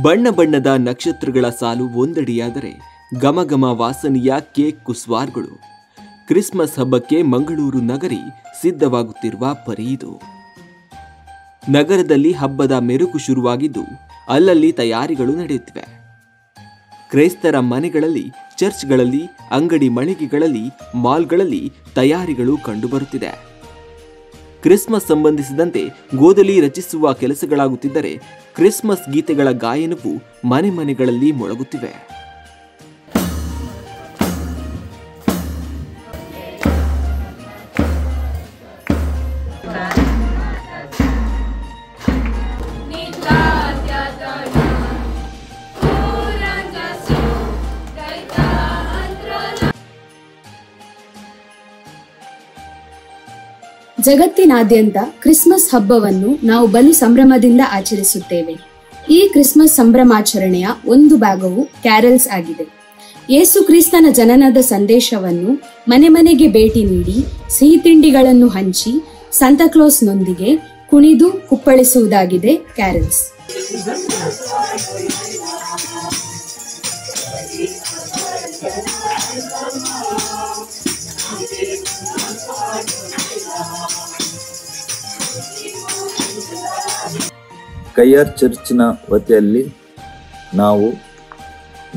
ಬಣ್ಣ ಬಣ್ಣದ ನಕ್ಷತ್ರಗಳ ಸಾಲು ಒಂದೆಡೆಯಾದರೆ ಘಮಘಮ ವಾಸನೆಯ ಕೇಕ್ ಕುಸ್ವಾರ್ಗಳು. ಕ್ರಿಸ್ಮಸ್ ಹಬ್ಬಕ್ಕೆ ಮಂಗಳೂರು ನಗರಿ ಸಿದ್ಧವಾಗುತ್ತಿರುವ ಪರಿಯಿದು. ನಗರದಲ್ಲಿ ಹಬ್ಬದ ಮೆರುಗು ಶುರುವಾಗಿದ್ದು ಅಲ್ಲಲ್ಲಿ ತಯಾರಿಗಳು ನಡೆಯುತ್ತಿವೆ. ಕ್ರೈಸ್ತರ ಮನೆಗಳಲ್ಲಿ, ಚರ್ಚ್ಗಳಲ್ಲಿ, ಅಂಗಡಿ ಮಳಿಗೆಗಳಲ್ಲಿ, ಮಾಲ್ಗಳಲ್ಲಿ ತಯಾರಿಗಳು ಕಂಡುಬರುತ್ತಿದೆ. ಕ್ರಿಸ್ಮಸ್ ಸಂಬಂಧಿಸಿದಂತೆ ಗೋದಲಿ ರಚಿಸುವ ಕೆಲಸಗಳಾಗುತ್ತಿದ್ದರೆ ಕ್ರಿಸ್ಮಸ್ ಗೀತೆಗಳ ಗಾಯನವು ಮನೆ ಮನೆಗಳಲ್ಲಿ ಮೊಳಗುತ್ತಿವೆ. ಜಗತ್ತಿನಾದ್ಯಂತ ಕ್ರಿಸ್ಮಸ್ ಹಬ್ಬವನ್ನು ನಾವು ಬಲು ಸಂಭ್ರಮದಿಂದ ಆಚರಿಸುತ್ತೇವೆ. ಈ ಕ್ರಿಸ್ಮಸ್ ಸಂಭ್ರಮಾಚರಣೆಯ ಒಂದು ಭಾಗವು ಕ್ಯಾರಲ್ಸ್ ಆಗಿದೆ. ಯೇಸು ಕ್ರಿಸ್ತನ ಜನನದ ಸಂದೇಶವನ್ನು ಮನೆ ಮನೆಗೆ ಭೇಟಿ ನೀಡಿ ಸಿಹಿ ತಿಂಡಿಗಳನ್ನು ಹಂಚಿ ಸಂತಾಕ್ಲೋಸ್ನೊಂದಿಗೆ ಕುಣಿದು ಕುಪ್ಪಳಿಸುವುದಾಗಿದೆ ಕ್ಯಾರಲ್ಸ್. ಕೈಯಾರ್ ಚರ್ಚಿನ ವತಿಯಲ್ಲಿ ನಾವು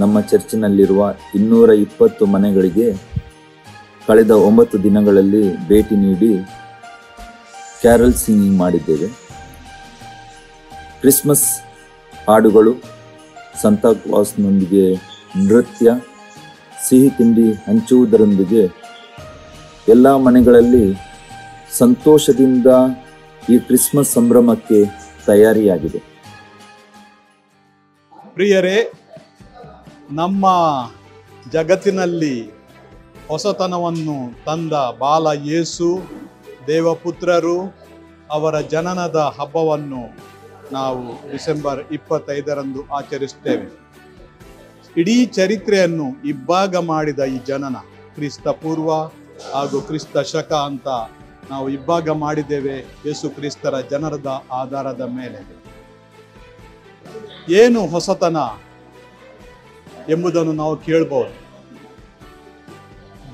ನಮ್ಮ ಚರ್ಚಿನಲ್ಲಿರುವ 220 ಮನೆಗಳಿಗೆ ಕಳೆದ 9 ದಿನಗಳಲ್ಲಿ ಭೇಟಿ ನೀಡಿ ಕ್ಯಾರಲ್ ಸಿಂಗಿಂಗ್ ಮಾಡಿದ್ದೇವೆ. ಕ್ರಿಸ್ಮಸ್ ಹಾಡುಗಳು, ಸಂತಾಕ್ಲಾಸ್ನೊಂದಿಗೆ ನೃತ್ಯ, ಸಿಹಿ ತಿಂಡಿ ಹಂಚುವುದರೊಂದಿಗೆ ಎಲ್ಲ ಮನೆಗಳಲ್ಲಿ ಸಂತೋಷದಿಂದ ಈ ಕ್ರಿಸ್ಮಸ್ ಸಂಭ್ರಮಕ್ಕೆ ತಯಾರಿಯಾಗಿದೆ. ಪ್ರಿಯರೇ, ನಮ್ಮ ಜಗತ್ತಿನಲ್ಲಿ ಹೊಸತನವನ್ನು ತಂದ ಬಾಲ ಯೇಸು ದೇವಪುತ್ರರು ಅವರ ಜನನದ ಹಬ್ಬವನ್ನು ನಾವು ಡಿಸೆಂಬರ್ 25ರಂದು ಆಚರಿಸುತ್ತೇವೆ. ಇಡೀ ಚರಿತ್ರೆಯನ್ನು ಇಬ್ಬಾಗ ಮಾಡಿದ ಈ ಜನನ, ಕ್ರಿಸ್ತ ಪೂರ್ವ ಹಾಗೂ ಕ್ರಿಸ್ತ ಶಕ ಅಂತ ನಾವು ಇಬ್ಬಾಗ ಮಾಡಿದ್ದೇವೆ ಯೇಸು ಕ್ರಿಸ್ತರ ಜನನದ ಆಧಾರದ ಮೇಲೆ. ಏನು ಹೊಸತನ ಎಂಬುದನ್ನು ನಾವು ಕೇಳಬಹುದು.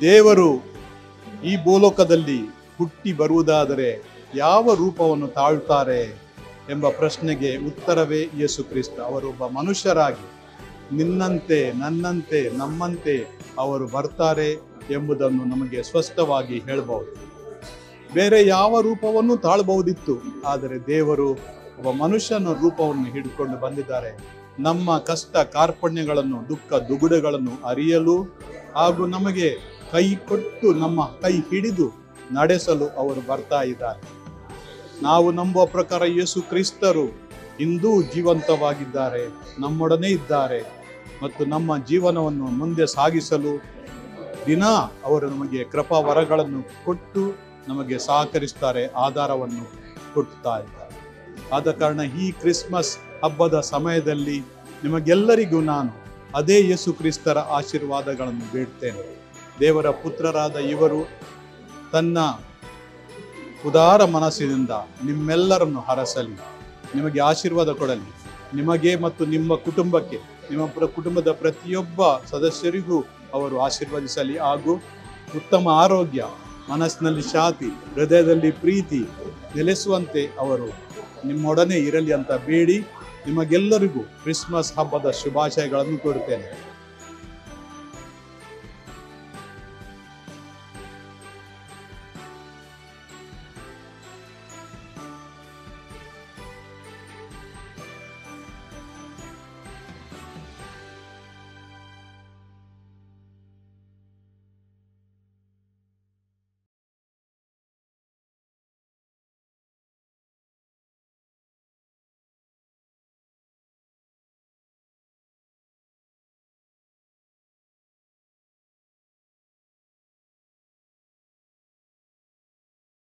ದೇವರು ಈ ಭೂಲೋಕದಲ್ಲಿ ಹುಟ್ಟಿ ಬರುವುದಾದರೆ ಯಾವ ರೂಪವನ್ನು ತಾಳ್ತಾರೆ ಎಂಬ ಪ್ರಶ್ನೆಗೆ ಉತ್ತರವೇ ಯೇಸು ಕ್ರಿಸ್ತ. ಅವರೊಬ್ಬ ಮನುಷ್ಯರಾಗಿ ನಿನ್ನಂತೆ, ನನ್ನಂತೆ, ನಮ್ಮಂತೆ ಅವರು ಬರ್ತಾರೆ ಎಂಬುದನ್ನು ನಮಗೆ ಸ್ಪಷ್ಟವಾಗಿ ಹೇಳಬಹುದು. ಬೇರೆ ಯಾವ ರೂಪವನ್ನು ತಾಳಬಹುದಿತ್ತು, ಆದರೆ ದೇವರು ಒಬ್ಬ ಮನುಷ್ಯನ ರೂಪವನ್ನು ಹಿಡಿದುಕೊಂಡು ಬಂದಿದ್ದಾರೆ. ನಮ್ಮ ಕಷ್ಟ ಕಾರ್ಪಣ್ಯಗಳನ್ನು, ದುಃಖ ದುಗುಡಗಳನ್ನು ಅರಿಯಲು ಹಾಗೂ ನಮಗೆ ಕೈ ಕೊಟ್ಟು ನಮ್ಮ ಕೈ ಹಿಡಿದು ನಡೆಸಲು ಅವರು ಬರ್ತಾ ಇದ್ದಾರೆ. ನಾವು ನಂಬುವ ಪ್ರಕಾರ ಯೇಸು ಕ್ರಿಸ್ತರು ಇಂದೂ ಜೀವಂತವಾಗಿದ್ದಾರೆ, ನಮ್ಮೊಡನೆ ಇದ್ದಾರೆ ಮತ್ತು ನಮ್ಮ ಜೀವನವನ್ನು ಮುಂದೆ ಸಾಗಿಸಲು ದಿನ ಅವರು ನಮಗೆ ಕೃಪಾ ವರಗಳನ್ನು ಕೊಟ್ಟು ನಮಗೆ ಸಹಕರಿಸ್ತಾರೆ, ಆಧಾರವನ್ನು ಕೊಡ್ತಾ ಇದ್ದಾರೆ. ಆದ ಕಾರಣ ಈ ಕ್ರಿಸ್ಮಸ್ ಹಬ್ಬದ ಸಮಯದಲ್ಲಿ ನಿಮಗೆಲ್ಲರಿಗೂ ನಾನು ಅದೇ ಯೇಸು ಕ್ರಿಸ್ತರ ಆಶೀರ್ವಾದಗಳನ್ನು ಬೇಡ್ತೇನೆ. ದೇವರ ಪುತ್ರರಾದ ಇವರು ತನ್ನ ಉದಾರ ಮನಸ್ಸಿನಿಂದ ನಿಮ್ಮೆಲ್ಲರನ್ನು ಹರಸಲಿ, ನಿಮಗೆ ಆಶೀರ್ವಾದ ಕೊಡಲಿ. ನಿಮಗೆ ಮತ್ತು ನಿಮ್ಮ ಕುಟುಂಬಕ್ಕೆ, ನಿಮ್ಮ ಕುಟುಂಬದ ಪ್ರತಿಯೊಬ್ಬ ಸದಸ್ಯರಿಗೂ ಅವರು ಆಶೀರ್ವದಿಸಲಿ ಹಾಗೂ ಉತ್ತಮ ಆರೋಗ್ಯ, ಮನಸ್ಸಿನಲ್ಲಿ ಶಾಂತಿ, ಹೃದಯದಲ್ಲಿ ಪ್ರೀತಿ ನೆಲೆಸುವಂತೆ ಅವರು ನಿಮ್ಮೊಡನೆ ಇರಲಿ ಅಂತ ಬೇಡಿ ನಿಮಗೆಲ್ಲರಿಗೂ ಕ್ರಿಸ್ಮಸ್ ಹಬ್ಬದ ಶುಭಾಶಯಗಳನ್ನು ಕೋರುತ್ತೇನೆ.